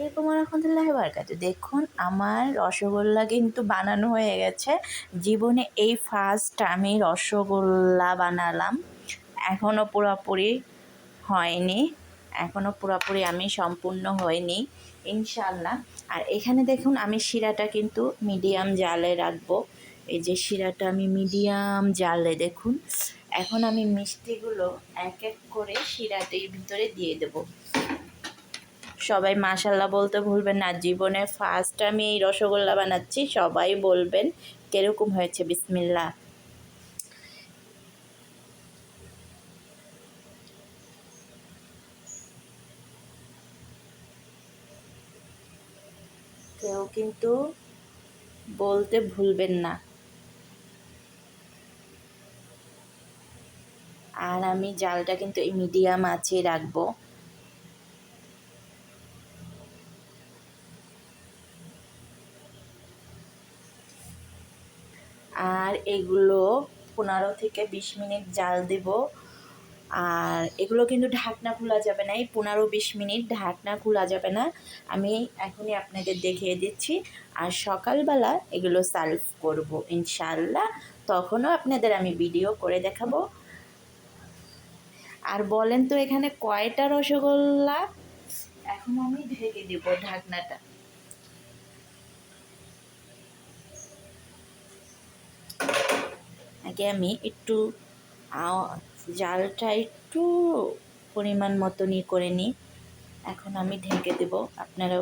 আসসালামু রাহমাতুল্লাহি ওয়া বারাকাতুহু। দেখুন আমার রসগোল্লা কিন্তু বানানো হয়ে গেছে। জীবনে এই ফার্স্ট আমি রসগোল্লা বানালাম। এখনও পুরোপুরি হয়নি, এখনও পুরোপুরি আমি সম্পূর্ণ হয়নি ইনশাআল্লাহ। আর এখানে দেখুন আমি শিরাটা কিন্তু মিডিয়াম জালে রাখবো। এই যে শিরাটা আমি মিডিয়াম জালে, দেখুন এখন আমি মিষ্টিগুলো এক এক করে শিরাটির ভিতরে দিয়ে দেবো। সবাই মাশাল্লাহ বলতে ভুলবেন না। জীবনে ফার্স্ট আমি এই রসগোল্লা বানাচ্ছি, সবাই বলবেন কীরকম হয়েছে। বিসমিল্লাহ। কেউ কিন্তু বলতে ভুলবেন না। আর আমি জালটা কিন্তু এই মিডিয়াম আঁচে রাখবো। আর এগুলো 15 থেকে 20 মিনিট জাল দেব। আর এগুলো কিন্তু ঢাকনা খোলা যাবে না, এই 15-20 মিনিট ঢাকনা খোলা যাবে না। আমি এখনই আপনাদের দেখিয়ে দিচ্ছি। আর সকালবেলা এগুলো সার্ভ করব ইনশাআল্লাহ, তখনও আপনাদের আমি ভিডিও করে দেখাবো। আর বলেন তো এখানে কয়টা রসগোল্লা? এখন আমি ঢেকে দেব ঢাকনাটা। আগে আমি একটু জালটা একটু পরিমাণ মতনই করে নিই। এখন আমি ঢেকে দেব, আপনারা